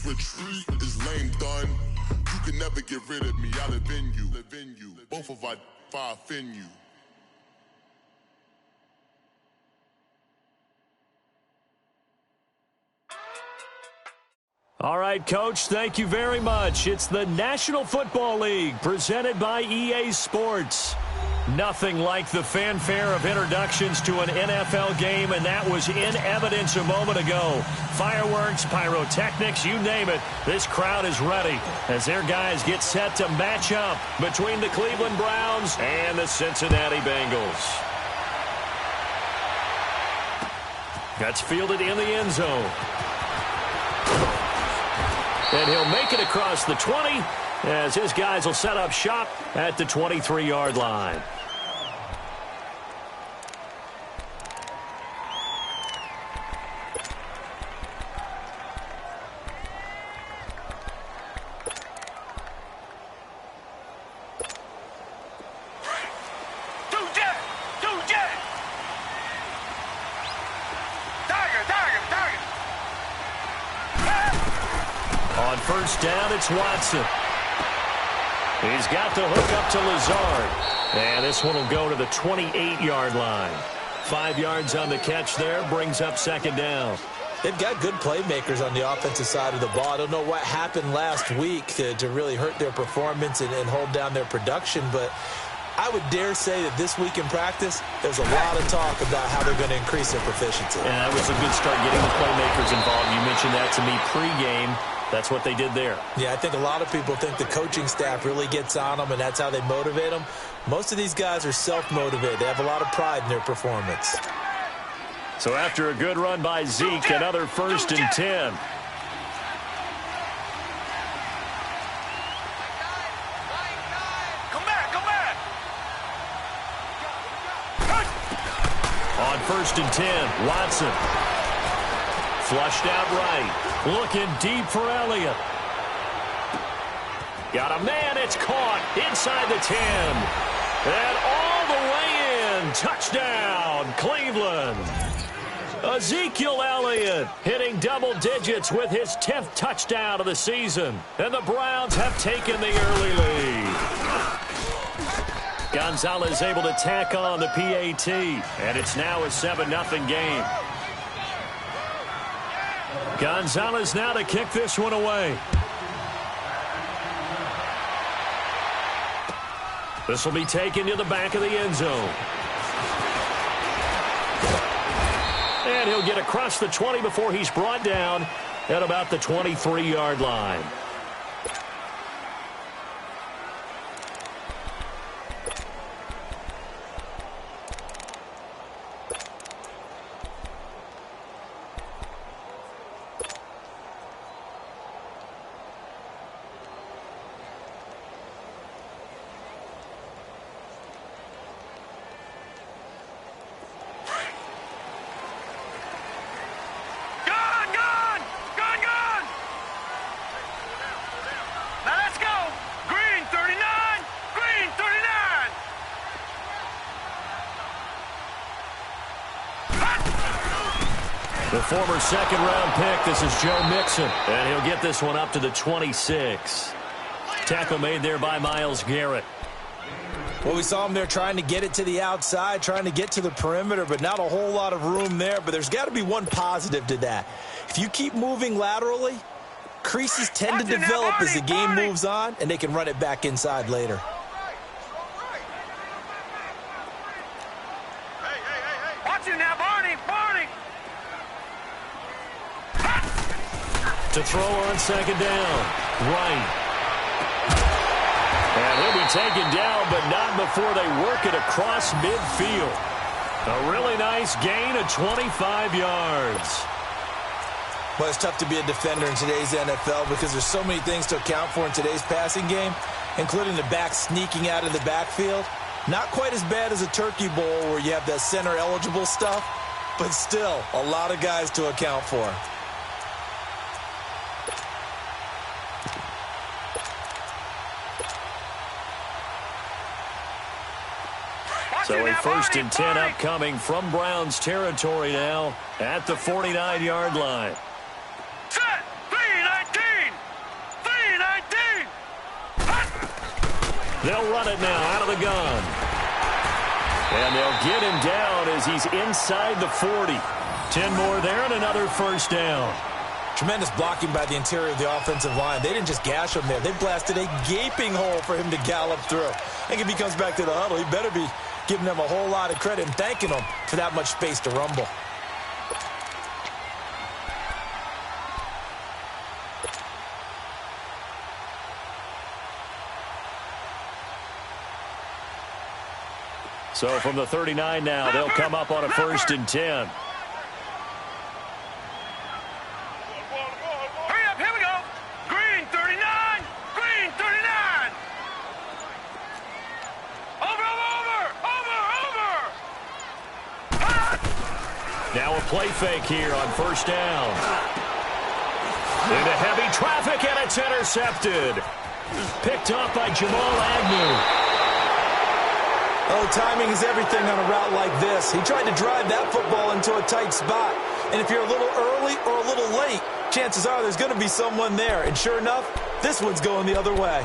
Retreat is lame done. You can never get rid of me. I live in you. Both of our fire offend you. All right, Coach, thank you very much. It's the National Football League presented by EA Sports. Nothing like the fanfare of introductions to an NFL game, and that was in evidence a moment ago. Fireworks, pyrotechnics, you name it. This crowd is ready as their guys get set to match up between the Cleveland Browns and the Cincinnati Bengals. That's fielded in the end zone. And he'll make it across the 20 as his guys will set up shop at the 23-yard line. On first down, it's Watson. He's got the hook up to Lazard. And this one will go to the 28-yard line. 5 yards on the catch there, brings up second down. They've got good playmakers on the offensive side of the ball. I don't know what happened last week to really hurt their performance and hold down their production, but I would dare say that this week in practice, there's a lot of talk about how they're going to increase their proficiency. And that was a good start getting the playmakers involved. You mentioned that to me pregame. That's what they did there. Yeah, I think a lot of people think the coaching staff really gets on them, and that's how they motivate them. Most of these guys are self-motivated. They have a lot of pride in their performance. So after a good run by Zeke, another 1st and 10. On 1st and 10, Watson. Flushed out right. Looking deep for Elliott. Got a man. It's caught inside the 10. And all the way in. Touchdown, Cleveland. Ezekiel Elliott hitting double digits with his 10th touchdown of the season. And the Browns have taken the early lead. Gonzalez able to tack on the PAT. And it's now a 7-0 game. Gonzalez now to kick this one away. This will be taken to the back of the end zone. And he'll get across the 20 before he's brought down at about the 23-yard line. The former second-round pick, this is Joe Mixon. And he'll get this one up to the 26. Tackle made there by Myles Garrett. Well, we saw him there trying to get it to the outside, trying to get to the perimeter, but not a whole lot of room there. But there's got to be one positive to that. If you keep moving laterally, creases tend to develop as the game moves on, and they can run it back inside later. To throw on second down. Right. And he'll be taken down, but not before they work it across midfield. A really nice gain of 25 yards. Well, it's tough to be a defender in today's NFL because there's so many things to account for in today's passing game, including the back sneaking out of the backfield. Not quite as bad as a turkey bowl where you have that center-eligible stuff, but still a lot of guys to account for. So a 1st and 10 upcoming from Browns territory now at the 49-yard line. Set, 3-19. They'll run it now out of the gun. And they'll get him down as he's inside the 40. 10 more there and another first down. Tremendous blocking by the interior of the offensive line. They didn't just gash him there. They blasted a gaping hole for him to gallop through. I think if he comes back to the huddle, he better be giving them a whole lot of credit and thanking them for that much space to rumble. So from the 39 now, they'll come up on a 1st and 10. Hurry up, here we go. Green 39, green 39. Over. Now a play fake here on 1st down. Into heavy traffic, and it's intercepted. Picked up by Jamal Agnew. Oh, timing is everything on a route like this. He tried to drive that football into a tight spot. And if you're a little early or a little late, chances are there's going to be someone there. And sure enough, this one's going the other way.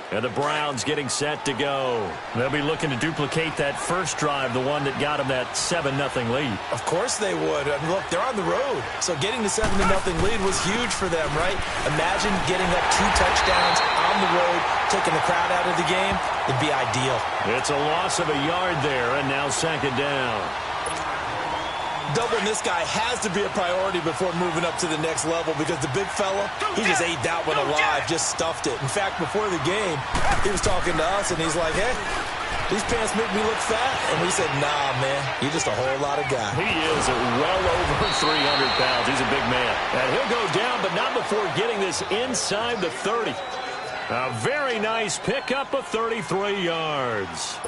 And the Browns getting set to go. They'll be looking to duplicate that first drive, the one that got them that 7-0 lead. Of course they would. I mean, look, they're on the road. So getting the 7-0 lead was huge for them, right? Imagine getting up 2 touchdowns on the road, taking the crowd out of the game. It'd be ideal. It's a loss of a yard there, and now 2nd down. Doubling this guy has to be a priority before moving up to the next level because the big fella, he just ate that one alive, just stuffed it. In fact, before the game, he was talking to us, and he's like, hey, these pants make me look fat. And we said, nah, man, you're just a whole lot of guy. He is well over 300 pounds. He's a big man. And he'll go down, but not before getting this inside the 30. A very nice pickup of 33 yards.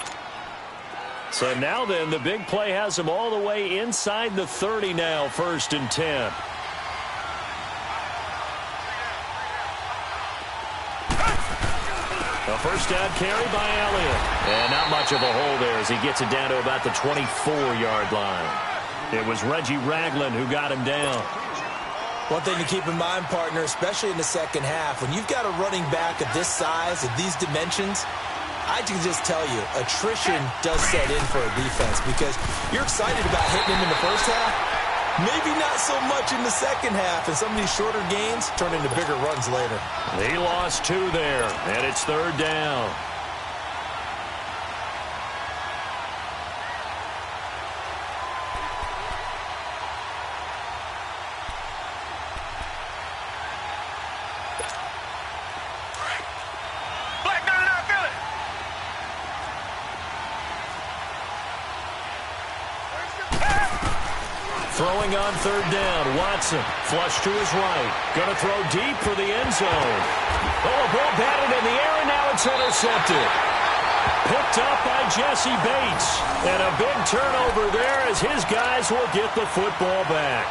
So now then, the big play has him all the way inside the 30 now, 1st and 10. A first down carry by Elliott. And not much of a hole there as he gets it down to about the 24-yard line. It was Reggie Ragland who got him down. One thing to keep in mind, partner, especially in the second half, when you've got a running back of this size, of these dimensions, I can just tell you, attrition does set in for a defense because you're excited about hitting him in the first half. Maybe not so much in the second half, and some of these shorter gains turn into bigger runs later. He lost 2 there, and it's 3rd down. Throwing on 3rd down, Watson, flush to his right. Going to throw deep for the end zone. Oh, a ball batted in the air, and now it's intercepted. Picked up by Jesse Bates. And a big turnover there as his guys will get the football back.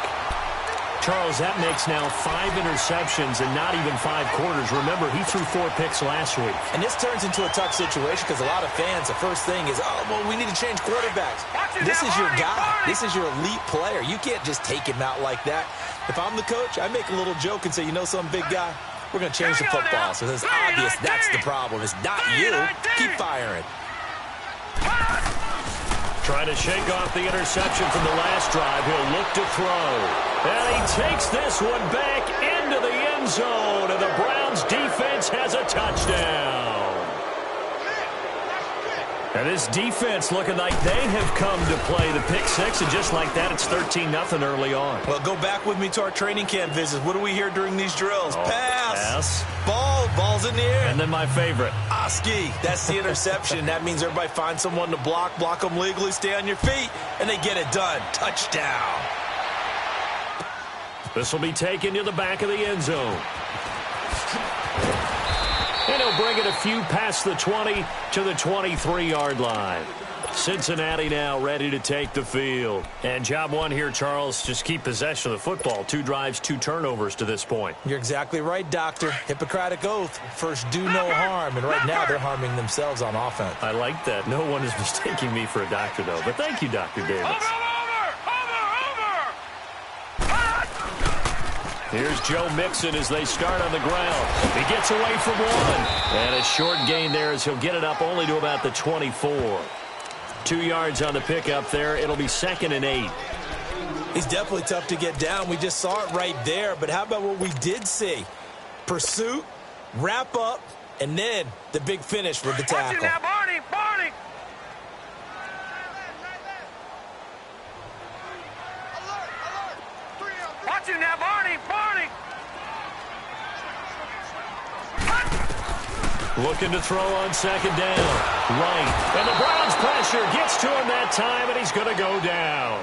Charles, that makes now 5 interceptions and not even 5 quarters. Remember, he threw 4 picks last week. And this turns into a tough situation because a lot of fans, the first thing is, oh, well, we need to change quarterbacks. This is your guy. This is your elite player. You can't just take him out like that. If I'm the coach, I make a little joke and say, you know something, big guy? We're going to change the football. So it's obvious that's the problem. It's not you. Keep firing. Trying to shake off the interception from the last drive. He'll look to throw. And he takes this one back into the end zone. And the Browns defense has a touchdown. And this defense looking like they have come to play the pick 6. And just like that, it's 13-0 early on. Well, go back with me to our training camp visits. What do we hear during these drills? Pass. Ball's in the air. And then my favorite. Oski. That's the interception. That means everybody finds someone to block them legally, stay on your feet, and they get it done. Touchdown. This will be taken to the back of the end zone. And he'll bring it a few past the 20 to the 23-yard line. Cincinnati now ready to take the field. And job one here, Charles, just keep possession of the football. 2 drives, 2 turnovers to this point. You're exactly right, Doctor. Hippocratic oath. First, do no harm. And right now, they're harming themselves on offense. I like that. No one is mistaking me for a doctor, though. But thank you, Dr. Davis. Here's Joe Mixon as they start on the ground. He gets away from one. And a short gain there as he'll get it up only to about the 24. 2 yards on the pickup there. It'll be 2nd and 8. He's definitely tough to get down. We just saw it right there. But how about what we did see? Pursuit, wrap up, and then the big finish with the tackle. Now, Barney, Barney. Watch him now, Barney, Barney. Looking to throw on 2nd down. Right. And the Browns pressure gets to him that time, and he's going to go down.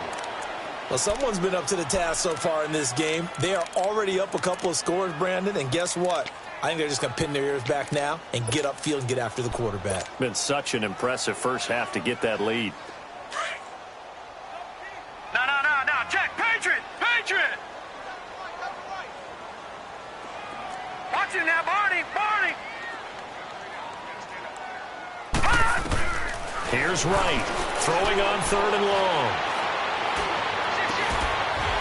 Well, someone's been up to the task so far in this game. They are already up a couple of scores, Brandon, and guess what? I think they're just going to pin their ears back now and get upfield and get after the quarterback. Been such an impressive first half to get that lead. No, check, Patriot, Patriot. Watch him now, Barney, Barney. Here's Wright, throwing on 3rd and long.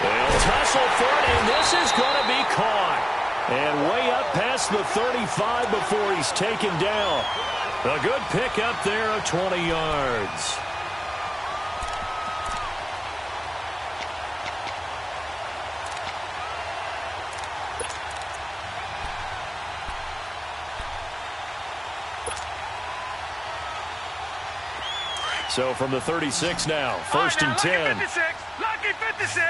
They'll tussle for it, and this is going to be caught. And way up past the 35 before he's taken down. A good pickup there of 20 yards. So from the 36 now, 1st and 10. Lucky 56, lucky 56.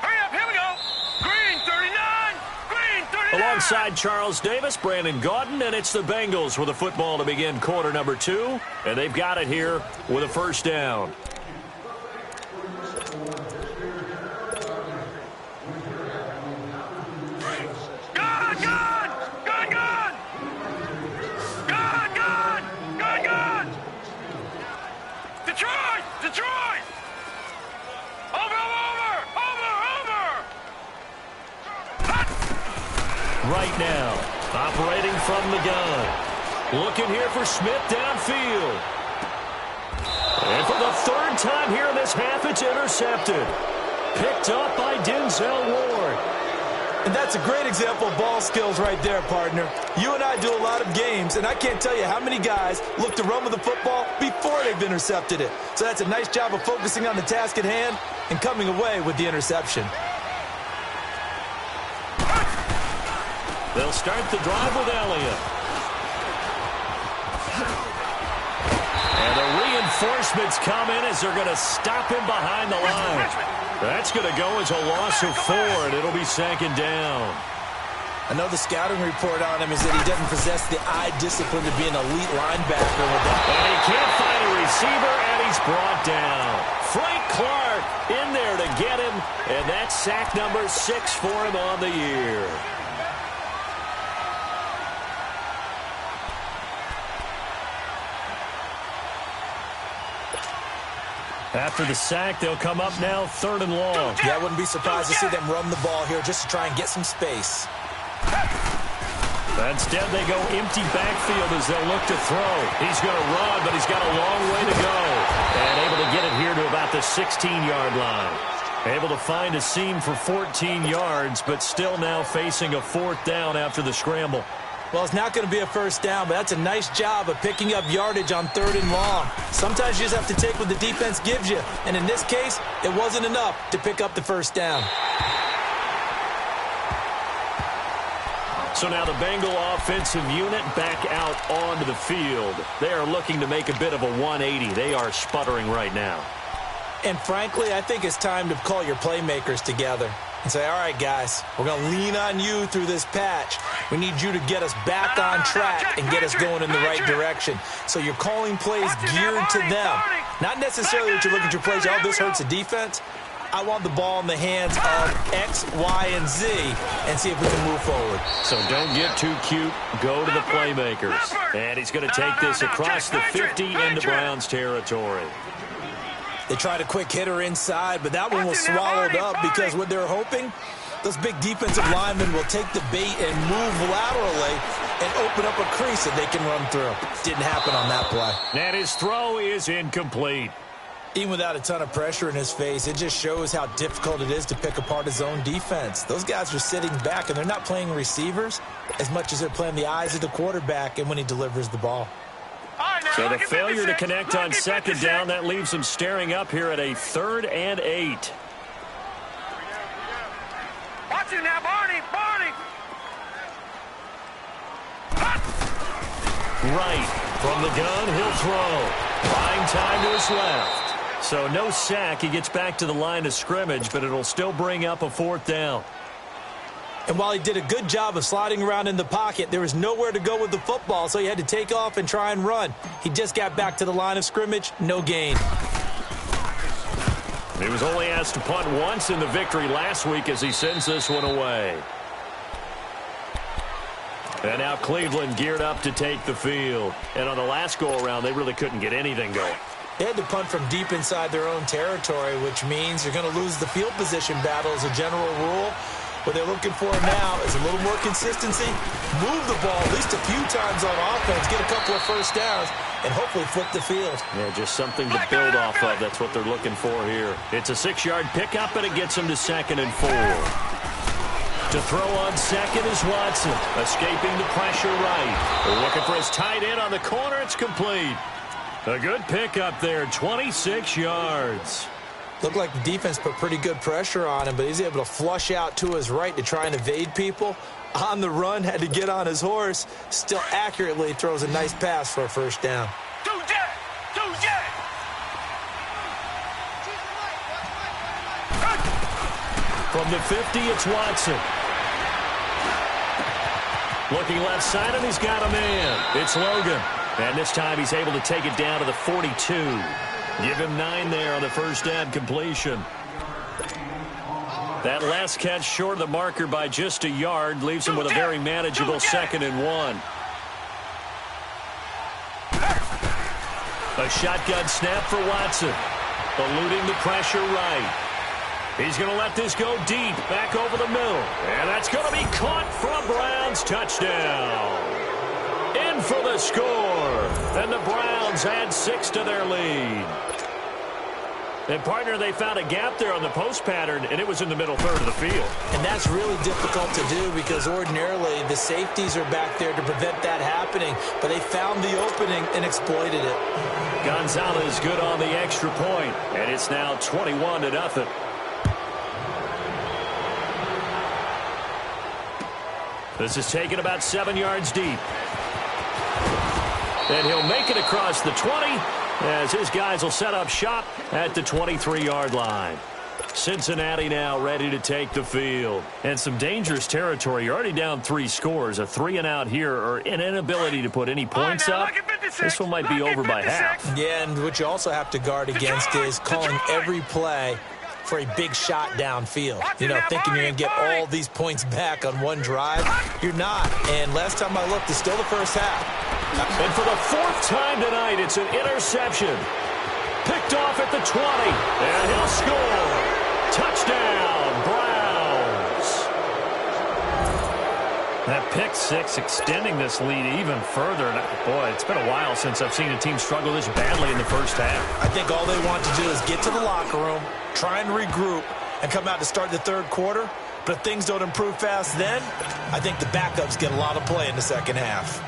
Hurry up, here we go. Green 39, Green 39. Alongside Charles Davis, Brandon Gaudin, and it's the Bengals with a football to begin quarter number 2. And they've got it here with a 1st down. Detroit! Over! Right now, operating from the gun. Looking here for Smith downfield. And for the 3rd time here in this half, it's intercepted. Picked up by Denzel Ward. And that's a great example of ball skills right there, partner. You and I do a lot of games, and I can't tell you how many guys look to run with the football before they've intercepted it. So that's a nice job of focusing on the task at hand and coming away with the interception. They'll start the drive with Elliott. And the reinforcements come in as they're going to stop him behind the line. That's going to go as a loss of 4, and it'll be 2nd down. I know the scouting report on him is that he doesn't possess the eye discipline to be an elite linebacker. And he can't find a receiver, and he's brought down. Frank Clark in there to get him, and that's sack number 6 for him on the year. After the sack, they'll come up now 3rd and long. Yeah, I wouldn't be surprised to see them run the ball here just to try and get some space. Instead, they go empty backfield as they'll look to throw. He's going to run, but he's got a long way to go. And able to get it here to about the 16-yard line. Able to find a seam for 14 yards, but still now facing a 4th down after the scramble. Well, it's not going to be a 1st down, but that's a nice job of picking up yardage on 3rd and long. Sometimes you just have to take what the defense gives you, and in this case, it wasn't enough to pick up the 1st down. So now the Bengal offensive unit back out onto the field. They are looking to make a bit of a 180. They are sputtering right now. And frankly, I think it's time to call your playmakers together and say, all right, guys, we're going to lean on you through this patch. We need you to get us back on track and get us going in the right direction. So you're calling plays geared to them. Not necessarily that you look at your plays, oh, this hurts the defense. I want the ball in the hands of X, Y, and Z and see if we can move forward. So don't get too cute. Go to the playmakers. And he's going to take this across the 50 into Browns territory. They tried a quick hitter inside, but that one was swallowed up because what they're hoping, those big defensive linemen will take the bait and move laterally and open up a crease that they can run through. Didn't happen on that play. And his throw is incomplete. Even without a ton of pressure in his face, it just shows how difficult it is to pick apart his own defense. Those guys are sitting back, and they're not playing receivers as much as they're playing the eyes of the quarterback and when he delivers the ball. So the failure to connect on second down, that leaves them staring up here at a 3rd and 8. Watch it now, Barney! Right. From the gun, he'll throw. Buying time to his left. So no sack. He gets back to the line of scrimmage, but it'll still bring up a 4th down. And while he did a good job of sliding around in the pocket, there was nowhere to go with the football, so he had to take off and try and run. He just got back to the line of scrimmage, no gain. He was only asked to punt once in the victory last week as he sends this one away. And now Cleveland geared up to take the field. And on the last go-around, they really couldn't get anything going. They had to punt from deep inside their own territory, which means you're going to lose the field position battle as a general rule. What they're looking for now is a little more consistency, move the ball at least a few times on offense, get a couple of first downs, and hopefully flip the field. Yeah, just something to build off of. That's what they're looking for here. It's a 6-yard pickup, and it gets them to 2nd and 4. To throw on second is Watson, escaping the pressure right. They're looking for his tight end on the corner. It's complete. A good pickup there, 26 yards. Looked like the defense put pretty good pressure on him, but he's able to flush out to his right to try and evade people. On the run, had to get on his horse. Still accurately throws a nice pass for a first down. From the 50, it's Watson. Looking left side, and he's got a man. It's Logan. And this time he's able to take it down to the 42. Give him 9 there on the first down completion. That last catch short of the marker by just a yard leaves him with a very manageable 2nd and 1. A shotgun snap for Watson. Eluding the pressure right. He's going to let this go deep, back over the middle. And that's going to be caught for a Browns touchdown. In for the score. And the Browns add 6 to their lead. And, partner, they found a gap there on the post pattern, and it was in the middle third of the field. And that's really difficult to do because ordinarily the safeties are back there to prevent that happening. But they found the opening and exploited it. Gonzalez good on the extra point, and it's now 21-0. This is taken about 7 yards deep. And he'll make it across the 20 as his guys will set up shop at the 23-yard line. Cincinnati now ready to take the field. And some dangerous territory. You're already down 3 scores. A 3-and-out here or an inability to put any points up. This one might be over by half. Yeah, and what you also have to guard against is calling every play for a big shot downfield. You know, thinking you're going to get all these points back on one drive. You're not. And last time I looked, it's still the first half. And for the 4th time tonight, it's an interception. Picked off at the 20. And he'll score. Touchdown, Browns. That pick 6 extending this lead even further. And boy, it's been a while since I've seen a team struggle this badly in the first half. I think all they want to do is get to the locker room, try and regroup, and come out to start the third quarter. But if things don't improve fast then, I think the backups get a lot of play in the second half.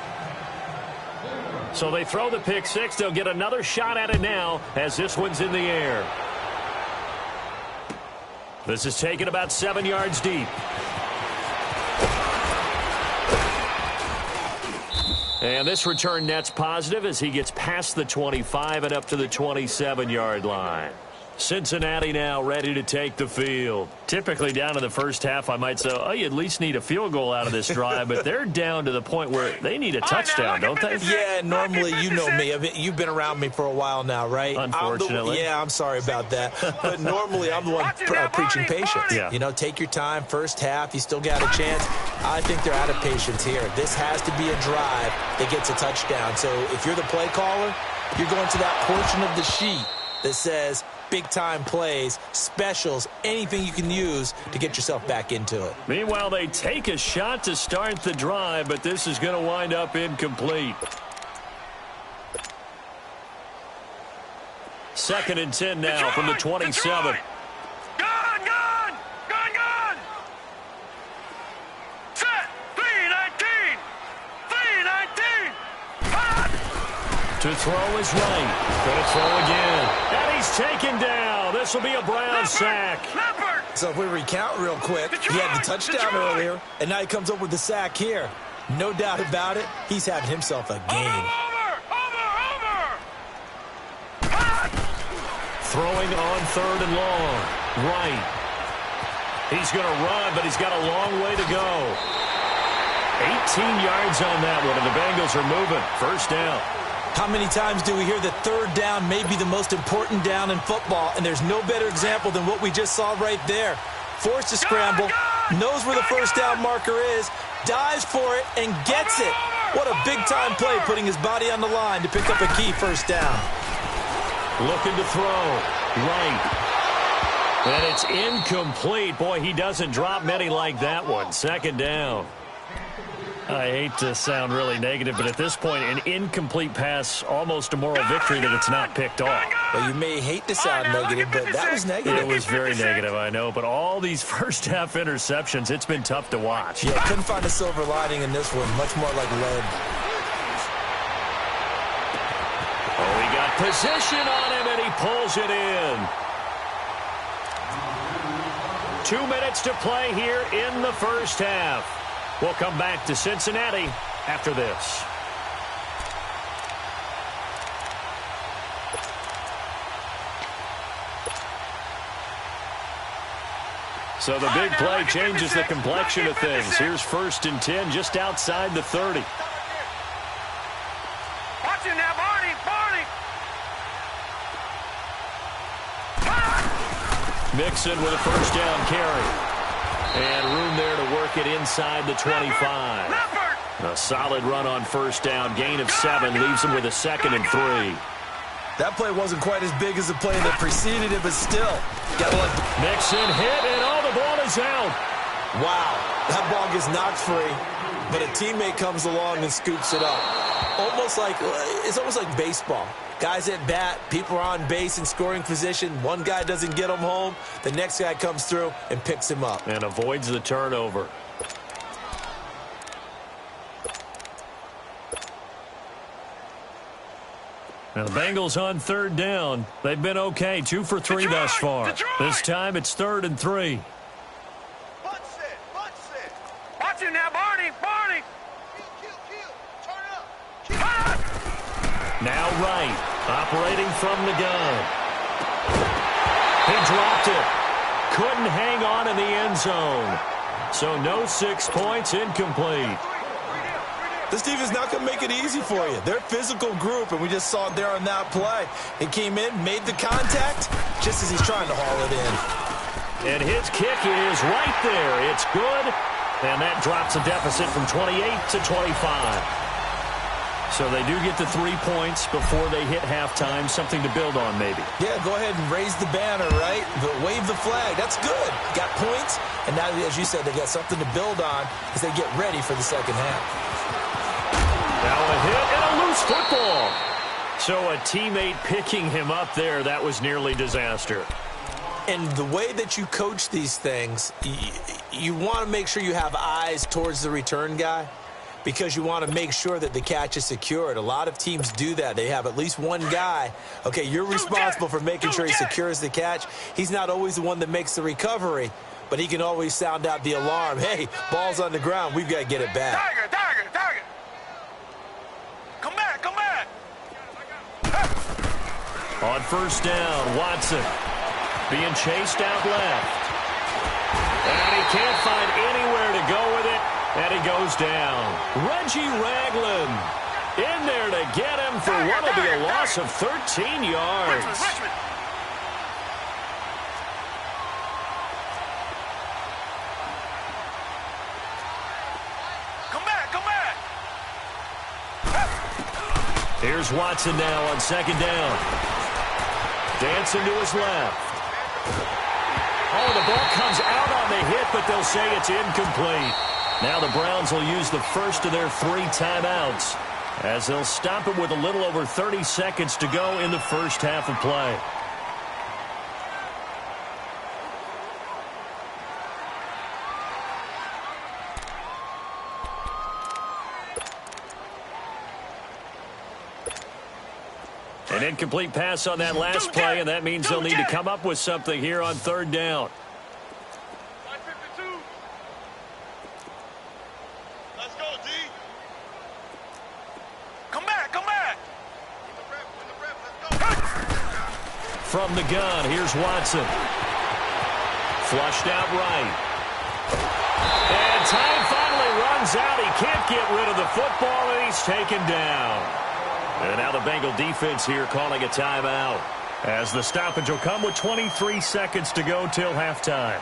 So they throw the pick 6. They'll get another shot at it now as this one's in the air. This is taken about 7 yards deep. And this return net's positive as he gets past the 25 and up to the 27-yard line. Cincinnati now ready to take the field. Typically down in the first half, I might say, oh, you at least need a field goal out of this drive, but they're down to the point where they need a touchdown, don't they? Yeah, normally, you know me. I mean, you've been around me for a while now, right? Unfortunately. I'm sorry about that. But normally, I'm the one preaching patience. Yeah. You know, take your time. First half, you still got a chance. I think they're out of patience here. This has to be a drive that gets a touchdown. So if you're the play caller, you're going to that portion of the sheet that says big-time plays, specials, anything you can use to get yourself back into it. Meanwhile, they take a shot to start the drive, but this is going to wind up incomplete. 2nd and 10 now from the 27. Gun! Set! 319! 319! Hot! To throw is right. Going to throw again. And he's taken down. This will be a Brown sack. Leopard! So if we recount real quick, he had the touchdown earlier, and now he comes up with the sack here. No doubt about it, he's having himself a game. Over! Hot! Throwing on 3rd and long. Right. He's going to run, but he's got a long way to go. 18 yards on that one, and the Bengals are moving. 1st down. How many times do we hear that 3rd down may be the most important down in football, and there's no better example than what we just saw right there. Forced to scramble, knows where the 1st down marker is, dives for it, and gets it. What a big-time play, putting his body on the line to pick up a key 1st down. Looking to throw. Right. And it's incomplete. Boy, he doesn't drop many like that one. 2nd down. I hate to sound really negative, but at this point, an incomplete pass, almost a moral victory that it's not picked off. Well, you may hate to sound negative, but that was negative. It was very negative, I know, but all these first-half interceptions, it's been tough to watch. Yeah, couldn't find a silver lining in this one. Much more like lead. Oh, he got position on him, and he pulls it in. 2 minutes to play here in the 1st half. We'll come back to Cincinnati after this. So the big play changes the complexion of things. Here's 1st and 10 just outside the 30. Watch him now, Barney! Mixon with a 1st down carry. And room there to work it inside the 25. A solid run on 1st down. Gain of 7 leaves him with a 2nd and 3. That play wasn't quite as big as the play that preceded it, but still. Gotta let Mixon hit, and the ball is out. Wow, that ball gets knocked free, but a teammate comes along and scoops it up. It's almost like baseball. Guys at bat, people are on base in scoring position. One guy doesn't get him home. The next guy comes through and picks him up. And avoids the turnover. Now the Bengals on 3rd down. They've been okay. 2 for 3 thus far. This time it's 3rd and 3. Watch him now, Barney! Turn up! Now right, operating from the gun. He dropped it. Couldn't hang on in the end zone. So no 6 points, incomplete. This defense is not going to make it easy for you. They're a physical group, and we just saw it there on that play. He came in, made the contact, just as he's trying to haul it in. And his kick is right there. It's good. And that drops a deficit from 28 to 25. So they do get the 3 points before they hit halftime. Something to build on, maybe. Yeah, go ahead and raise the banner, right? Wave the flag. That's good. Got points, and now, as you said, they've got something to build on as they get ready for the 2nd half. Now a hit and a loose football. So a teammate picking him up there, that was nearly disaster. And the way that you coach these things, you want to make sure you have eyes towards the return guy, because you want to make sure that the catch is secured. A lot of teams do that. They have at least one guy. Okay, you're responsible for making sure he secures the catch. He's not always the one that makes the recovery, but he can always sound out the alarm. Hey, ball's on the ground. We've got to get it back. Tiger! Come back! On 1st down, Watson being chased out left. And he can't find anywhere to go with it. And he goes down. Reggie Ragland in there to get him for what will be a loss of 13 yards. Richmond. Come back. Here's Watson now on 2nd down. Dancing to his left. Oh, the ball comes out on the hit, but they'll say it's incomplete. Now the Browns will use the first of their 3 timeouts. as they'll stop it with a little over 30 seconds to go in the first half of play. An incomplete pass on that last play, and that means they'll need to come up with something here on third down. Let's go, D. Come back, come back. Let's go. From the gun, here's Watson. Flushed out right. And time finally runs out. He can't get rid of the football, and he's taken down. And now the Bengal defense here calling a timeout, as the stoppage will come with 23 seconds to go till halftime.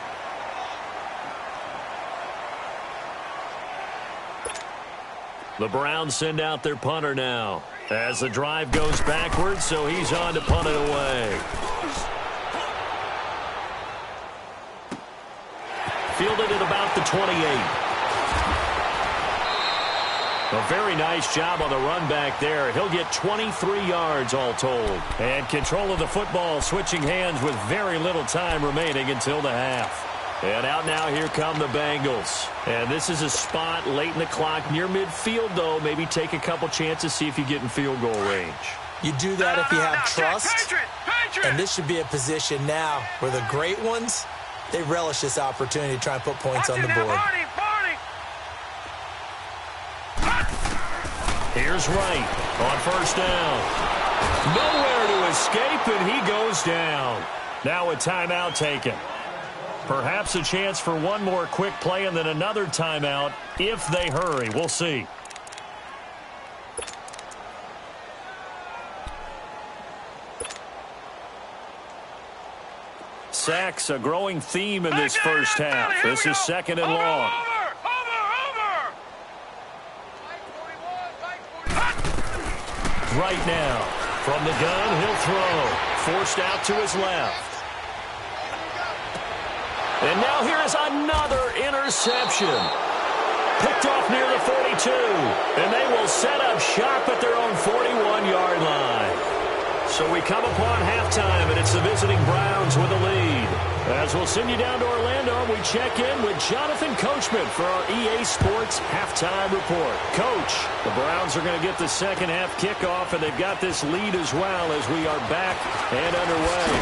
The Browns send out their punter now, as the drive goes backwards, so he's on to punt it away. Fielded at about the 28. A very nice job on the run back there. He'll get 23 yards all told. And control of the football switching hands with very little time remaining until the half. And out now, here come the Bengals. And this is a spot late in the clock near midfield, though. Maybe take a couple chances, see if you get in field goal range. You do that if you have trust. And this should be a position now where the great ones, they relish this opportunity to try and put points on the board. Here's Wright on first down. Nowhere to escape, and he goes down. Now a timeout taken. Perhaps a chance for one more quick play and then another timeout if they hurry. We'll see. Sacks, a growing theme in this first half. This is second and long. Right now, from the gun, he'll throw. Forced out to his left. And now here is another interception. Picked off near the 42. And they will set up shop at their own 41-yard line. So we come upon halftime, and it's the visiting Browns with the lead. As we'll send you down to Orlando, we check in with Jonathan Coachman for our EA Sports Halftime Report. Coach, the Browns are going to get the second half kickoff, and they've got this lead as well as we are back and underway.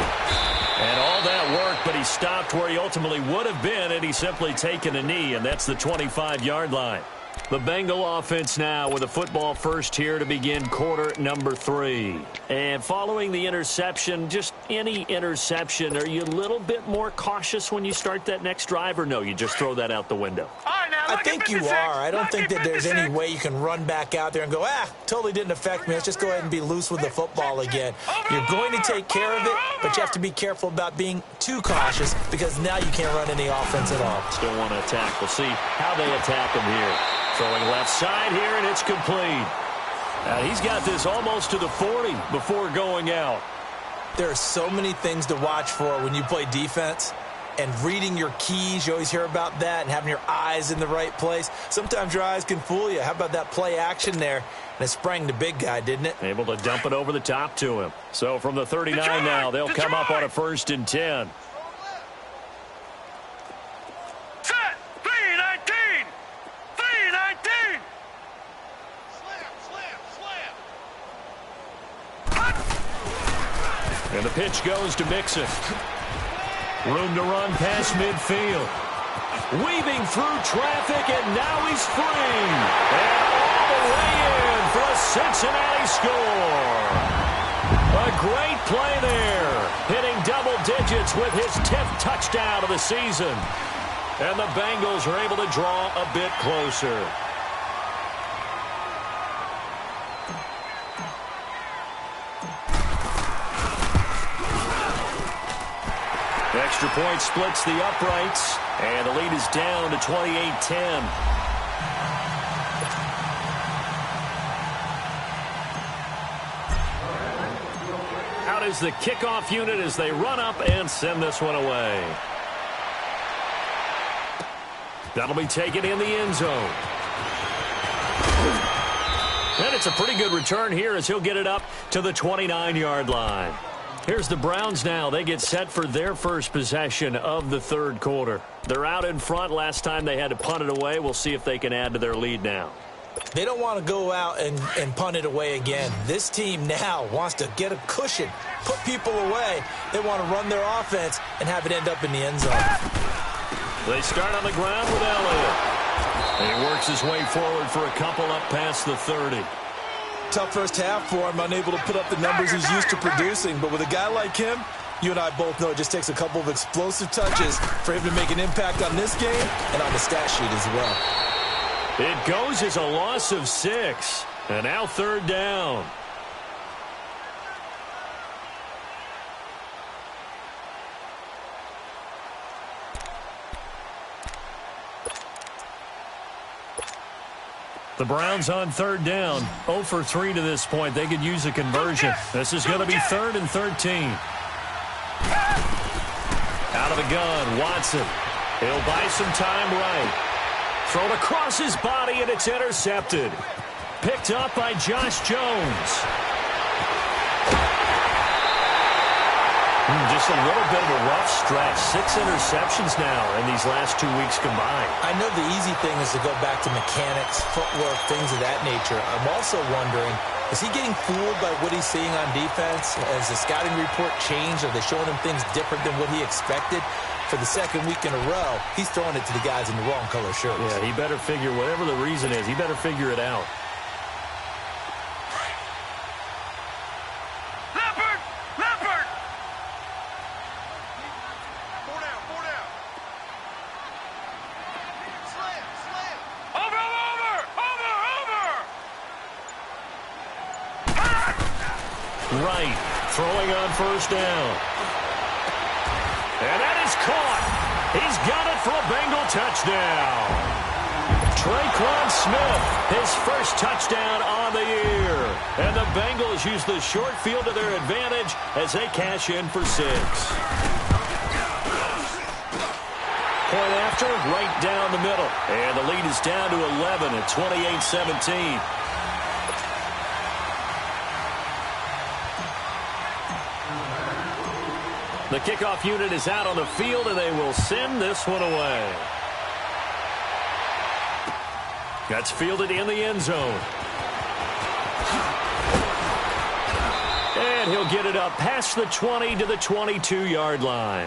And all that work, but he stopped where he ultimately would have been, and he's simply taken a knee, and that's the 25-yard line. The Bengal offense now with a football first here to begin quarter number 3. And following the interception, just any interception, are you a little bit more cautious when you start that next drive, or no, you just throw that out the window? I think you are. I don't think that there's any way you can run back out there and go, totally didn't affect me. Let's just go ahead and be loose with the football again. You're going to take care of it, but you have to be careful about being too cautious because now you can't run any offense at all. Still want to attack. We'll see how they attack him here. Throwing left side here, and it's complete. He's got this almost to the 40 before going out. There are so many things to watch for when you play defense. And reading your keys, you always hear about that, and having your eyes in the right place. Sometimes your eyes can fool you. How about that play action there? And it sprang the big guy, didn't it? Able to dump it over the top to him. So from the 39 now, they'll come up on a 1st and 10. Set! 3-19! 3-19! Slam! And the pitch goes to Mixon. Room to run past midfield. Weaving through traffic, and now he's free. And all the way in for a Cincinnati score. A great play there. Hitting double digits with his 10th touchdown of the season. And the Bengals are able to draw a bit closer. Extra point splits the uprights, and the lead is down to 28-10. Out is the kickoff unit as they run up and send this one away. That'll be taken in the end zone. And it's a pretty good return here as he'll get it up to the 29-yard line. Here's the Browns now. They get set for their first possession of the third quarter. They're out in front. Last time they had to punt it away. We'll see if they can add to their lead now. They don't want to go out and punt it away again. This team now wants to get a cushion, put people away. They want to run their offense and have it end up in the end zone. They start on the ground with Elliott. And he works his way forward for a couple up past the 30. Tough first half for him, unable to put up the numbers he's used to producing. But with a guy like him, you and I both know it just takes a couple of explosive touches for him to make an impact on this game and on the stat sheet as well. It goes as a loss of 6. And now third down. The Browns on third down. 0 for 3 to this point. They could use a conversion. This is going to be 3rd and 13. Out of the gun, Watson. He'll buy some time right. Thrown across his body, and it's intercepted. Picked up by Josh Jones. Just a little bit of a rough stretch. 6 interceptions now in these last 2 weeks combined. I know the easy thing is to go back to mechanics, footwork, things of that nature. I'm also wondering, is he getting fooled by what he's seeing on defense? Has the scouting report changed? Are they showing him things different than what he expected? For the second week in a row, he's throwing it to the guys in the wrong color shirts. Yeah, he better figure, whatever the reason is, he better figure it out. Leopard! Over! Right, throwing on first down. And that is caught. He's got it for a Bengal touchdown. Traquan Smith, his first touchdown on the year. And the Bengals use the short field to their advantage as they cash in for 6. Point after, right down the middle. And the lead is down to 11 at 28-17. The kickoff unit is out on the field, and they will send this one away. That's fielded in the end zone. And he'll get it up past the 20 to the 22-yard line.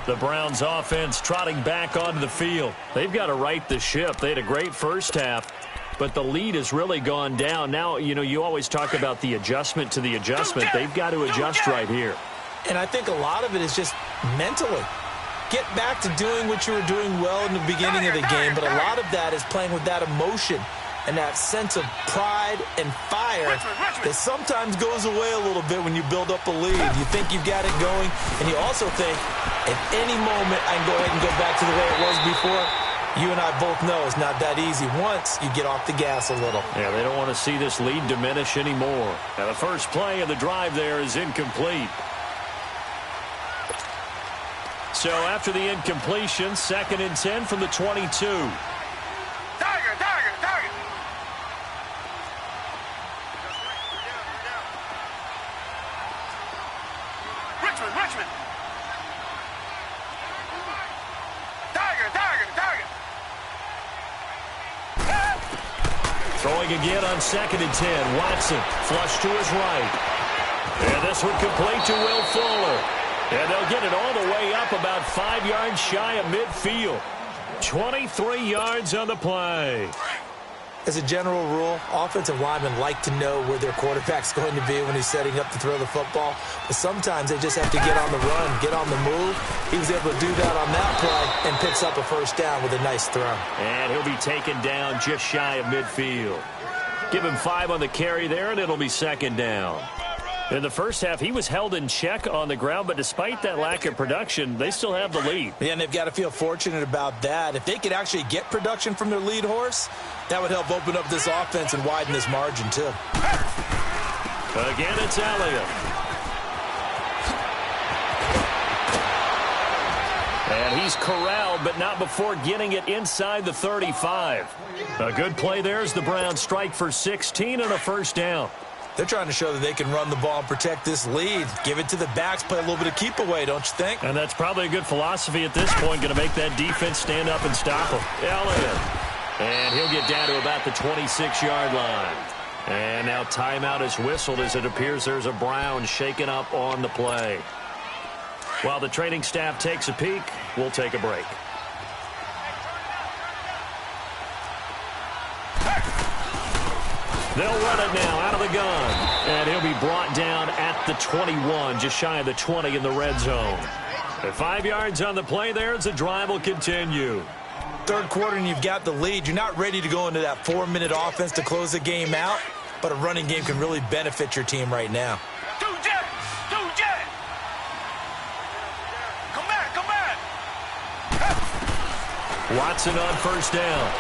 The Browns offense trotting back onto the field. They've got to right the ship. They had a great first half, but the lead has really gone down. Now, you know, you always talk about the adjustment to the adjustment. They've got to adjust right here. And I think a lot of it is just mentally. Get back to doing what you were doing well in the beginning of the game, but a lot of that is playing with that emotion and that sense of pride and fire that sometimes goes away a little bit when you build up a lead. You think you've got it going, and you also think, at any moment, I can go ahead and go back to the way it was before. You and I both know it's not that easy once you get off the gas a little. Yeah, they don't want to see this lead diminish anymore. Now, the first play of the drive there is incomplete. So after the incompletion, 2nd and 10 from the 22. Tiger! Richmond! Tiger! Throwing again on 2nd and 10. Watson flush to his right. And this one complete to Will Fuller. And they'll get it all the way up about 5 yards shy of midfield. 23 yards on the play. As a general rule, offensive linemen like to know where their quarterback's going to be when he's setting up to throw the football. But sometimes they just have to get on the run, get on the move. He was able to do that on that play and picks up a first down with a nice throw. And he'll be taken down just shy of midfield. Give him 5 on the carry there, and it'll be 2nd down. In the first half, he was held in check on the ground, but despite that lack of production, they still have the lead. Yeah, and they've got to feel fortunate about that. If they could actually get production from their lead horse, that would help open up this offense and widen this margin, too. Again, it's Elliott. And he's corralled, but not before getting it inside the 35. A good play there as the Browns strike for 16 and a first down. They're trying to show that they can run the ball and protect this lead. Give it to the backs, play a little bit of keep away, don't you think? And that's probably a good philosophy at this point, going to make that defense stand up and stop him. Elliott. And he'll get down to about the 26-yard line. And now timeout is whistled as it appears there's a Brown shaken up on the play. While the training staff takes a peek, we'll take a break. They'll run it now out of the gun. And he'll be brought down at the 21, just shy of the 20 in the red zone. At 5 yards on the play there as the drive will continue. Third quarter and you've got the lead. You're not ready to go into that 4-minute offense to close the game out, but a running game can really benefit your team right now. Watson on first down.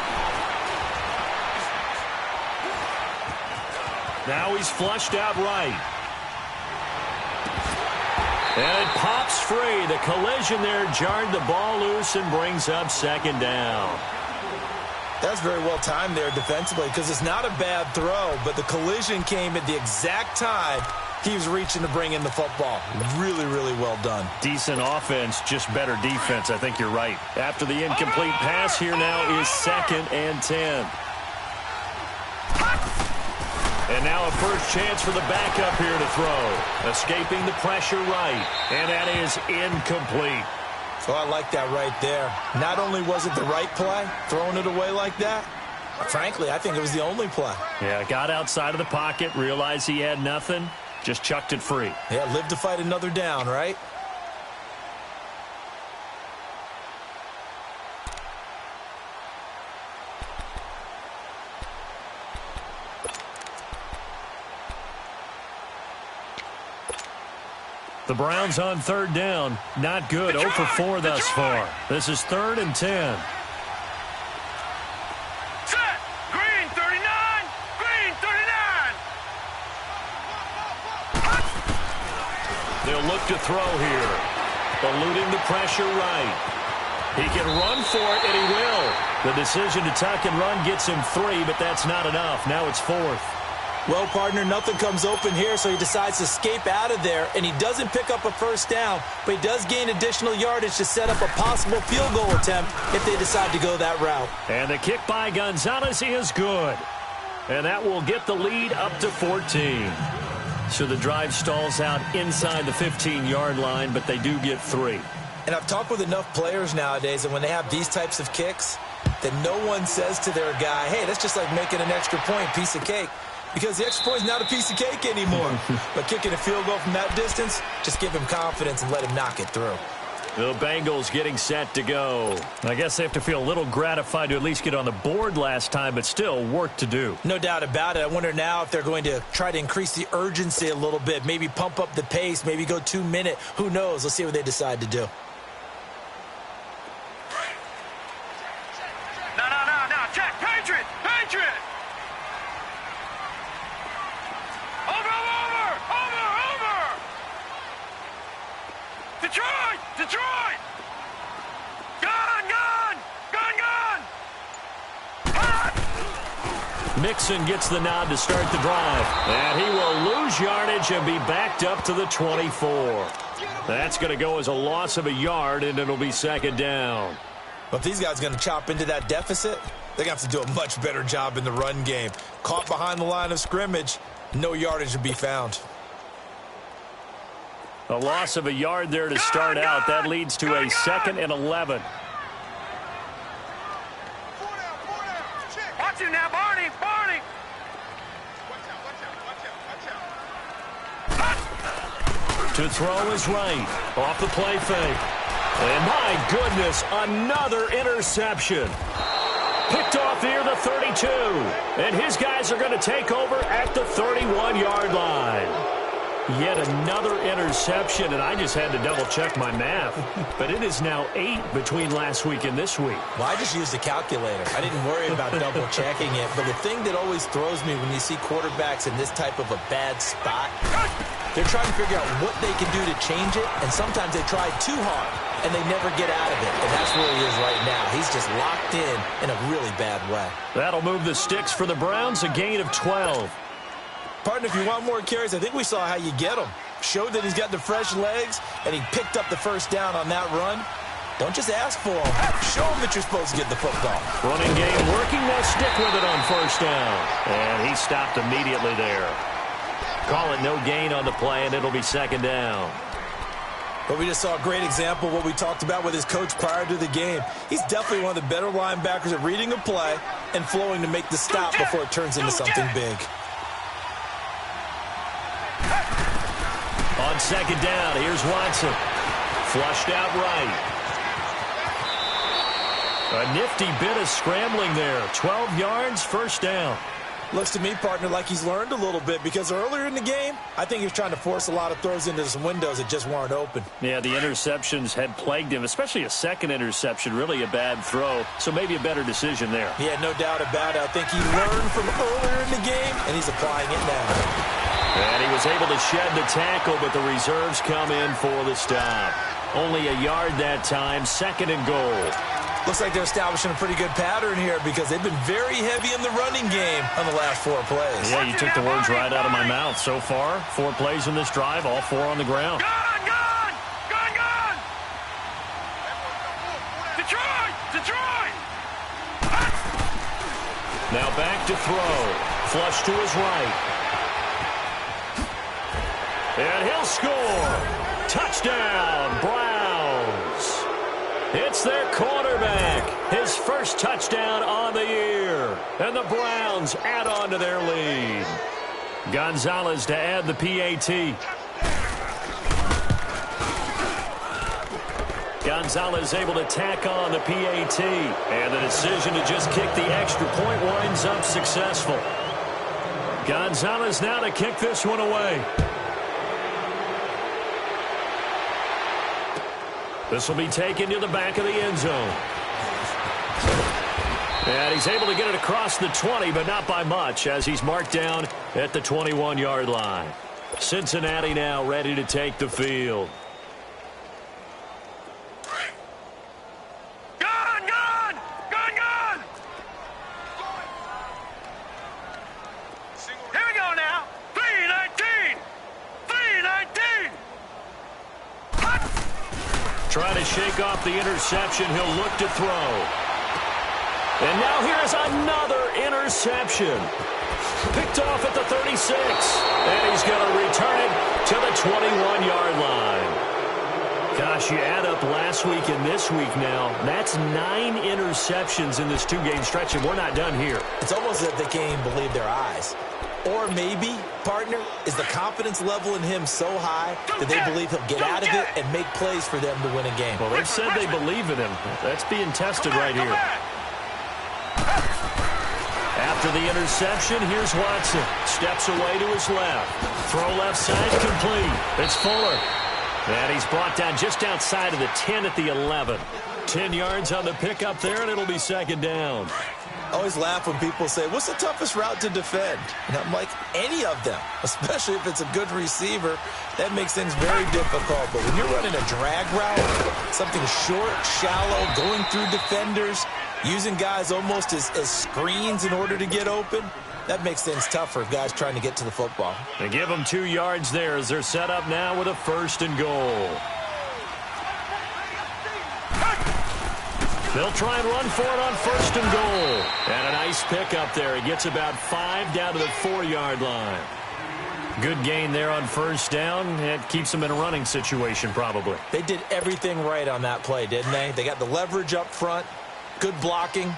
Now he's flushed out right. And it pops free. The collision there jarred the ball loose and brings up second down. That's very well timed there defensively because it's not a bad throw, but the collision came at the exact time he was reaching to bring in the football. Really, really well done. Decent offense, just better defense. I think you're right. After the incomplete pass, here now is 2nd and 10. And now a first chance for the backup here to throw. Escaping the pressure right. And that is incomplete. So I like that right there. Not only was it the right play, throwing it away like that, frankly, I think it was the only play. Yeah, got outside of the pocket, realized he had nothing, just chucked it free. Yeah, live to fight another down, right? The Browns on third down. Not good. 0 for 4 thus far. This is 3rd and 10. Set. Green 39. Green 39. They'll look to throw here. Eluding the pressure right. He can run for it, and he will. The decision to tuck and run gets him 3, but that's not enough. Now it's 4th. Well, partner, nothing comes open here, so he decides to escape out of there, and he doesn't pick up a first down, but he does gain additional yardage to set up a possible field goal attempt if they decide to go that route. And the kick by Gonzalez is good. And that will get the lead up to 14. So the drive stalls out inside the 15-yard line, but they do get 3. And I've talked with enough players nowadays, and when they have these types of kicks, that no one says to their guy, hey, that's just like making an extra point, piece of cake. Because the extra point is not a piece of cake anymore. But kicking a field goal from that distance, just give him confidence and let him knock it through. The Bengals getting set to go. I guess they have to feel a little gratified to at least get on the board last time, but still work to do. No doubt about it. I wonder now if they're going to try to increase the urgency a little bit, maybe pump up the pace, maybe go 2-minute. Who knows? Let's see what they decide to do. No. Check. Patriot. Over. Detroit. Gun. Mixon gets the nod to start the drive. And he will lose yardage and be backed up to the 24. That's going to go as a loss of a yard, and it'll be 2nd down. But if these guys are going to chop into that deficit, they're going to have to do a much better job in the run game. Caught behind the line of scrimmage, no yardage to be found. A loss of a yard there to start out. That leads to a 2nd and 11. Watch him now, Barney. To throw is right. Off the play fake. And my goodness, another interception. Picked off near the 32. And his guys are going to take over at the 31-yard line. Yet another interception, and I just had to double-check my math. But it is now 8 between last week and this week. Well, I just used a calculator. I didn't worry about double-checking it. But the thing that always throws me when you see quarterbacks in this type of a bad spot They're trying to figure out what they can do to change it, and sometimes they try too hard, and they never get out of it. And that's where he is right now. He's just locked in a really bad way. That'll move the sticks for the Browns, a gain of 12. Partner, if you want more carries, I think we saw how you get them. Showed that he's got the fresh legs, and he picked up the first down on that run. Don't just ask for them. Show them that you're supposed to get the football. Running game working. They'll stick with it on first down. And he stopped immediately there. Call it no gain on the play, and it'll be second down. But we just saw a great example of what we talked about with his coach prior to the game. He's definitely one of the better linebackers at reading a play and flowing to make the stop before it turns into something big. On second down, here's Watson. Flushed out right. A nifty bit of scrambling there. 12 yards, first down. Looks to me, partner, like he's learned a little bit because earlier in the game, I think he was trying to force a lot of throws into some windows that just weren't open. Yeah, the interceptions had plagued him, especially a second interception, really a bad throw. So maybe a better decision there. Yeah, no doubt about it. I think he learned from earlier in the game, and he's applying it now. And he was able to shed the tackle, but the reserves come in for the stop. Only a yard that time, second and goal. Looks like they're establishing a pretty good pattern here because they've been very heavy in the running game on the last 4 plays. Yeah, you took the words right out of my mouth. So far, 4 plays in this drive, all 4 on the ground. Gone! Detroit! Now back to throw. Flush to his right. And he'll score. Touchdown, Browns. It's their quarterback. His first touchdown on the year. And the Browns add on to their lead. Gonzalez to add the PAT. Gonzalez able to tack on the PAT. And the decision to just kick the extra point winds up successful. Gonzalez now to kick this one away. This will be taken to the back of the end zone. And he's able to get it across the 20, but not by much, as he's marked down at the 21-yard line. Cincinnati now ready to take the field. Gone! Here we go now. 3-19. Trying to shake off the interception. He'll look to throw. And now here's another interception. Picked off at the 36. And he's going to return it to the 21-yard line. Gosh, you add up last week and this week now. That's 9 interceptions in this 2-game stretch, and we're not done here. It's almost as if they can't even believe their eyes. Or maybe, partner, is the confidence level in him so high that they believe he'll get out of it and make plays for them to win a game. Well, they've said they believe in him. That's being tested right here. After the interception, here's Watson. Steps away to his left. Throw left side complete. It's Fuller. And he's brought down just outside of the 10 at the 11. 10 yards on the pickup there, and it'll be second down. I always laugh when people say, what's the toughest route to defend? And I'm like, any of them, especially if it's a good receiver. That makes things very difficult. But when you're running a drag route, something short, shallow, going through defenders, using guys almost as screens in order to get open, that makes things tough for guys trying to get to the football. They give them 2 yards there as they're set up now with a first and goal. They'll try and run for it on first and goal. And a nice pickup there. He gets about 5 down to the 4-yard line. Good gain there on first down. It keeps them in a running situation probably. They did everything right on that play, didn't they? They got the leverage up front, good blocking,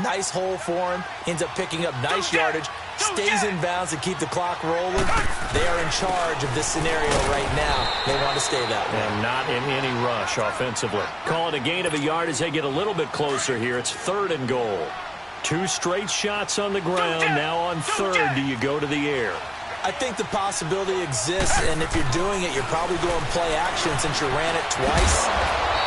nice hole for him, ends up picking up nice yardage, stays in bounds to keep the clock rolling. They are in charge of this scenario right now. They want to stay that way. And not in any rush offensively. Call it a gain of a yard as they get a little bit closer here. It's third and goal. 2 straight shots on the ground. Now on third, do you go to the air? I think the possibility exists, and if you're doing it, you're probably going play action since you ran it twice.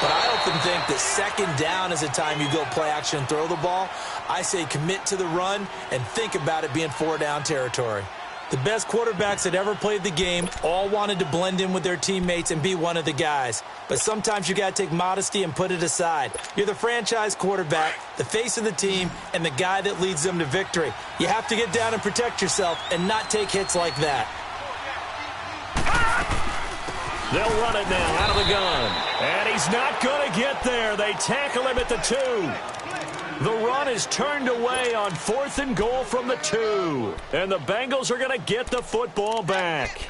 But I often think that second down is the time you go play action and throw the ball. I say commit to the run and think about it being 4-down territory. The best quarterbacks that ever played the game all wanted to blend in with their teammates and be one of the guys. But sometimes you got to take modesty and put it aside. You're the franchise quarterback, the face of the team, and the guy that leads them to victory. You have to get down and protect yourself and not take hits like that. They'll run it now out of the gun. And he's not going to get there. They tackle him at the 2. The run is turned away on 4th and goal from the 2. And the Bengals are going to get the football back.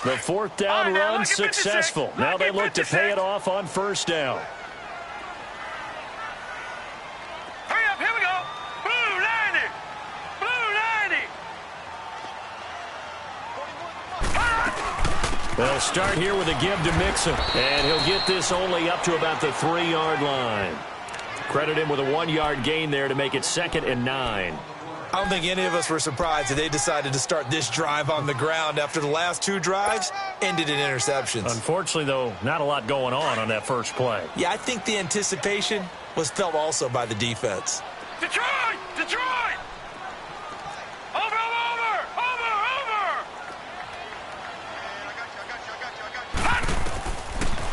The 4th down run successful. Now they look to pay it off on 1st down. Hurry up, here we go. Blue 90. Blue 90. They'll start here with a give to Mixon. And he'll get this only up to about the 3-yard line. Credit him with a 1-yard gain there to make it 2nd and 9. I don't think any of us were surprised that they decided to start this drive on the ground after the last 2 drives ended in interceptions. Unfortunately, though, not a lot going on that first play. Yeah, I think the anticipation was felt also by the defense. Detroit! Detroit! Over!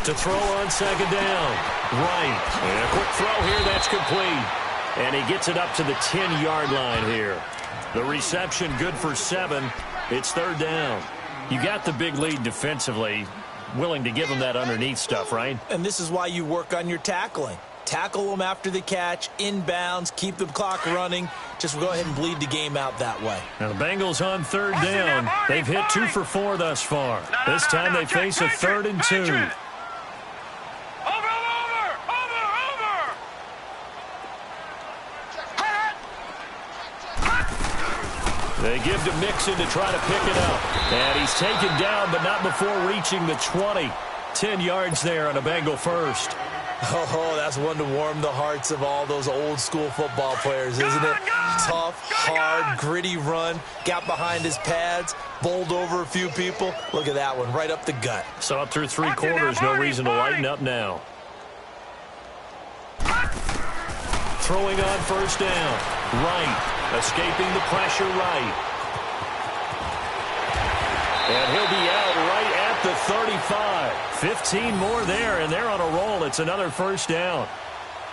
To throw on 2nd down. Right. And a quick throw here. That's complete. And he gets it up to the 10-yard line here. The reception good for 7. It's 3rd down. You got the big lead defensively. Willing to give them that underneath stuff, right? And this is why you work on your tackling. Tackle them after the catch, inbounds, keep the clock running. Just go ahead and bleed the game out that way. Now the Bengals on 3rd down. They've hit 2 for 4 thus far. This time they face a 3rd and 2. They give to Mixon to try to pick it up. And he's taken down, but not before reaching the 20. 10 yards there on a Bengal first. Oh, that's one to warm the hearts of all those old school football players, isn't it? Tough, hard, gritty run. Got behind his pads, bowled over a few people. Look at that one, right up the gut. So up through 3 quarters, no reason to lighten up now. Throwing on 1st down. Right. Escaping the pressure right. And he'll be out right at the 35. 15 more there, and they're on a roll. It's another 1st down.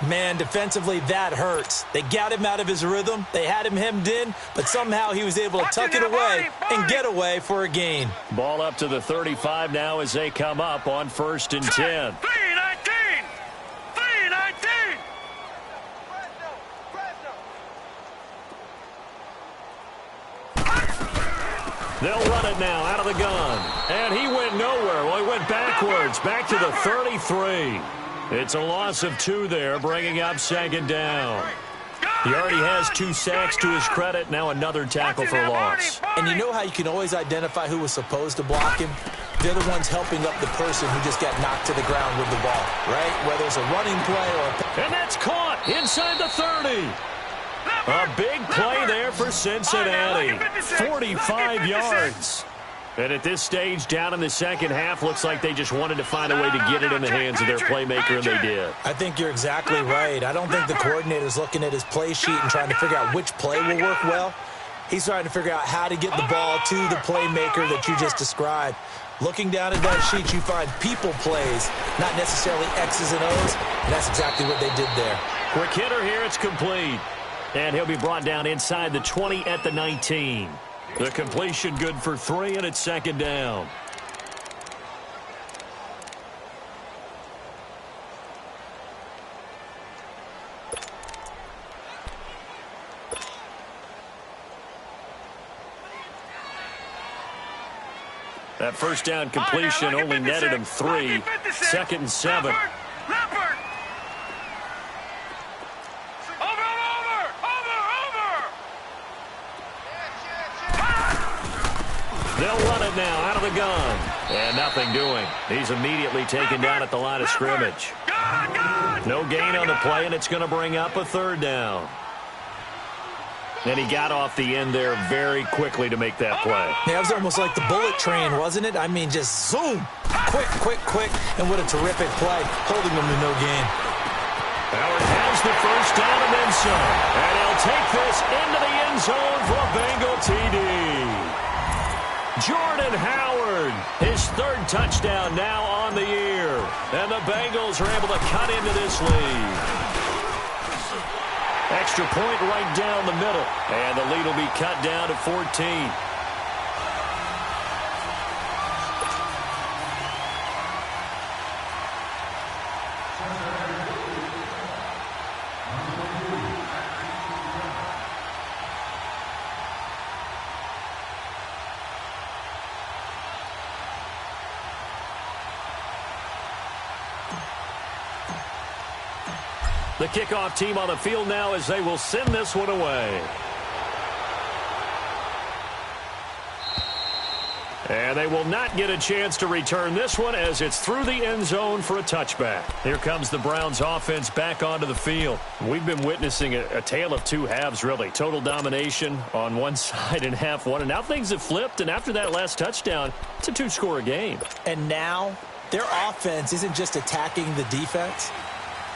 Man, defensively, that hurts. They got him out of his rhythm. They had him hemmed in, but somehow he was able to tuck it away and get away for a gain. Ball up to the 35 now as they come up on 1st and 10. 3-19. They'll run it now out of the gun. And he went nowhere. Well, he went backwards, back to the 33. It's a loss of 2 there, bringing up 2nd down. He already has 2 sacks to his credit. Now another tackle for loss. And you know how you can always identify who was supposed to block him? They're the ones helping up the person who just got knocked to the ground with the ball, right? Whether it's a running play or a... And that's caught inside the 30. A big play there for Cincinnati. 45 yards. And at this stage, down in the second half, looks like they just wanted to find a way to get it in the hands of their playmaker, and they did. I think you're exactly right. I don't think the coordinator's looking at his play sheet and trying to figure out which play will work well. He's trying to figure out how to get the ball to the playmaker that you just described. Looking down at that sheet, you find people plays, not necessarily X's and O's, and that's exactly what they did there. Quick hitter here, it's complete. And he'll be brought down inside the 20 at the 19. The completion good for 3, and it's 2nd down. That 1st down completion only netted him 3. 2nd and 7. They'll run it now out of the gun. And nothing doing. He's immediately taken down at the line of scrimmage. No gain on the play, and it's going to bring up a 3rd down. And he got off the end there very quickly to make that play. Yeah, it was almost like the bullet train, wasn't it? I mean, just zoom. Quick. And what a terrific play, holding them to no gain. Howard has the first down and then some. And he'll take this into the end zone for a Bengal TD. Jordan Howard, his third touchdown now on the year. And the Bengals are able to cut into this lead. Extra point right down the middle. And the lead will be cut down to 14. The kickoff team on the field now as they will send this one away. And they will not get a chance to return this one as it's through the end zone for a touchback. Here comes the Browns offense back onto the field. We've been witnessing a tale of two halves, really. Total domination on one side in half one. And now things have flipped, and after that last touchdown, it's a two-score game. And now their offense isn't just attacking the defense.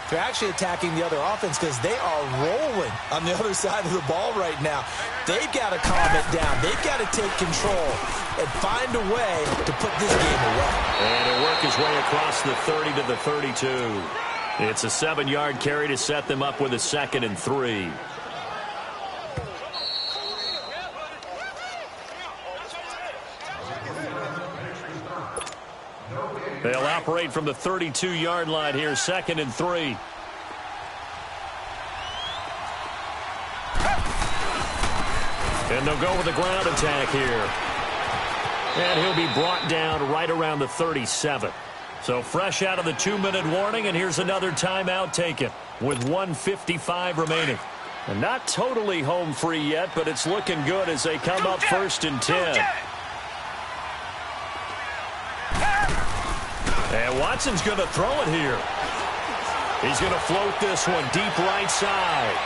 They're actually attacking the other offense because they are rolling on the other side of the ball right now. They've got to calm it down. They've got to take control and find a way to put this game away. And he'll work his way across the 30 to the 32. It's a 7-yard carry to set them up with a 2nd and 3. They'll operate from the 32-yard line here, 2nd and 3. And they'll go with the ground attack here. And he'll be brought down right around the 37. So fresh out of the 2-minute warning, and here's another timeout taken with 1:55 remaining. And not totally home free yet, but it's looking good as they come up 1st and 10. And Watson's going to throw it here. He's going to float this one deep right side.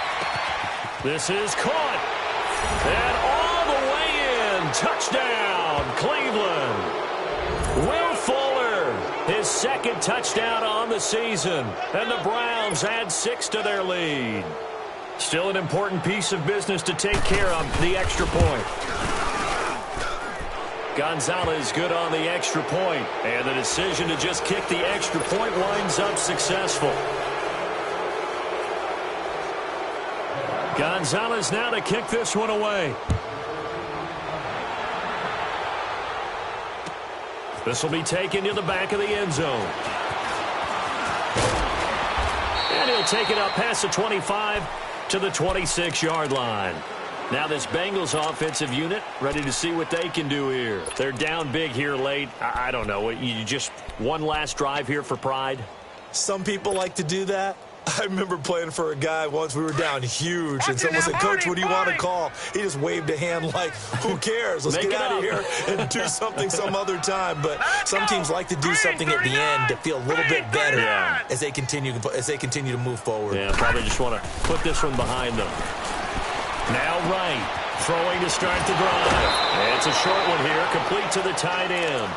This is caught. And all the way in. Touchdown, Cleveland. Will Fuller, his 2nd touchdown on the season. And the Browns add 6 to their lead. Still an important piece of business to take care of, the extra point. Gonzalez good on the extra point, and the decision to just kick the extra point winds up successful. Gonzalez now to kick this one away. This will be taken to the back of the end zone. And he'll take it up past the 25 to the 26-yard line. Now this Bengals offensive unit ready to see what they can do here. They're down big here late. I don't know. You just one last drive here for pride? Some people like to do that. I remember playing for a guy once. We were down huge, and someone said, "Coach, what do you want to call?" He just waved a hand like, who cares? Let's get out of here and do something some other time. But some teams like to do something at the end to feel a little bit better as they continue to move forward. Yeah, probably just want to put this one behind them. Now Wright, throwing to start the drive. And it's a short one here, complete to the tight end.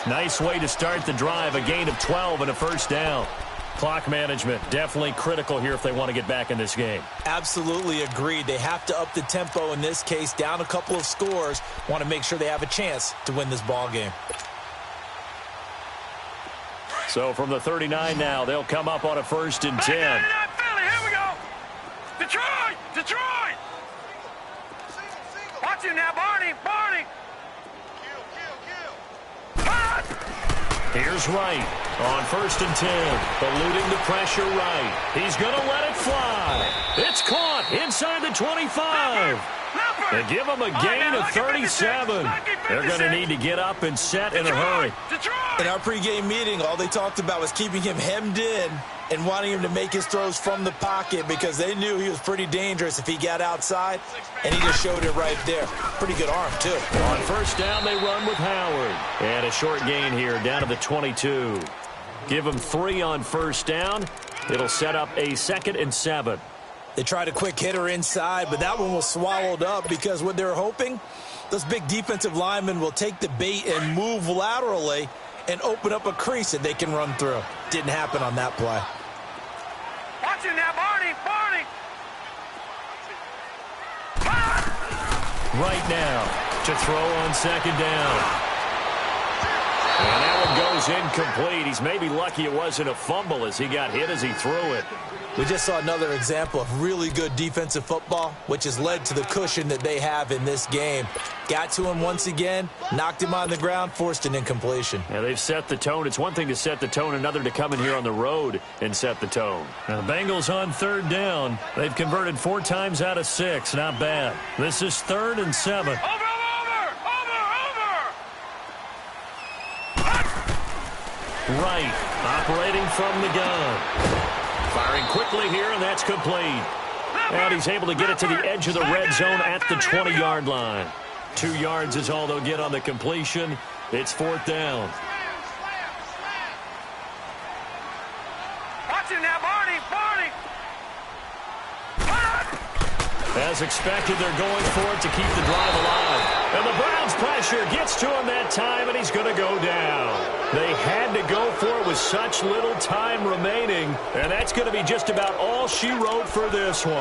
Nice way to start the drive, a gain of 12 and a first down. Clock management, definitely critical here if they want to get back in this game. Absolutely agreed. They have to up the tempo in this case, down a couple of scores. Want to make sure they have a chance to win this ball game. So from the 39 now, they'll come up on a 1st and 10. Here we go. Detroit! Watch him now, Barney! Here's Wright on 1st and 10. Eluding the pressure right. He's going to let it fly. It's caught inside the 25. They give him a gain of 37. They're going to need to get up and set in a hurry. In our pregame meeting, all they talked about was keeping him hemmed in and wanting him to make his throws from the pocket because they knew he was pretty dangerous if he got outside, and he just showed it right there. Pretty good arm, too. On 1st down, they run with Howard. And a short gain here down to the 22. Give him 3 on 1st down. It'll set up a 2nd and 7. They tried a quick hitter inside, but that one was swallowed up because what they're hoping, those big defensive linemen will take the bait and move laterally and open up a crease that they can run through. Didn't happen on that play. Watching now, Barney, Barney. Right now to throw on second down. And that one goes incomplete. He's maybe lucky it wasn't a fumble as he got hit as he threw it. We just saw another example of really good defensive football, which has led to the cushion that they have in this game. Got to him once again, knocked him on the ground, forced an incompletion. Yeah, they've set the tone. It's one thing to set the tone, another to come in here on the road and set the tone. Now the Bengals on third down. They've converted 4 times out of 6. Not bad. This is 3rd and 7. Over. Right, operating from the gun. Firing quickly here, and that's complete. And he's able to get it to the edge of the red zone at the 20-yard line. 2 yards is all they'll get on the completion. It's 4th down. Watch him now, Barney, Barney. As expected, they're going for it to keep the drive alive. And the Browns' pressure gets to him that time, and he's going to go down. They had to go for it with such little time remaining, and that's going to be just about all she wrote for this one.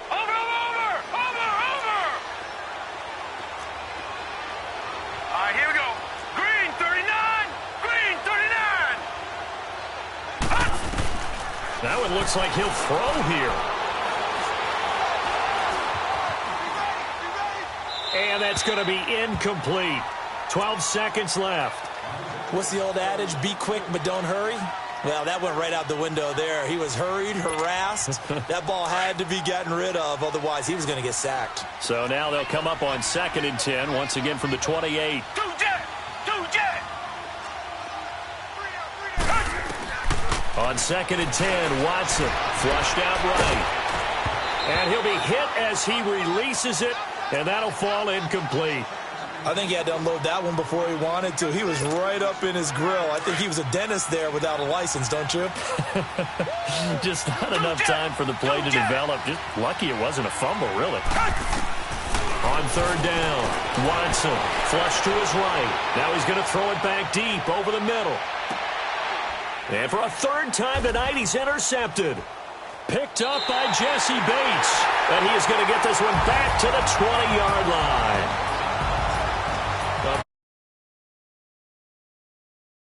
Over. All right, here we go. Green 39, Green 39. That one looks like he'll throw here. And that's going to be incomplete. 12 seconds left. What's the old adage? Be quick, but don't hurry. Well, that went right out the window there. He was hurried, harassed. That ball had to be gotten rid of. Otherwise, he was going to get sacked. So now they'll come up on 2nd and 10, once again from the 28. Two jet. On 2nd and 10, Watson flushed out right. And he'll be hit as he releases it, and that'll fall incomplete. I think he had to unload that one before he wanted to. He was right up in his grill. I think he was a dentist there without a license, don't you? Just not enough time for the play to develop. Just lucky it wasn't a fumble, really. On 3rd down, Watson flush to his right. Now he's going to throw it back deep over the middle. And for a 3rd time tonight, he's intercepted. Picked up by Jesse Bates. And he is going to get this one back to the 20-yard line.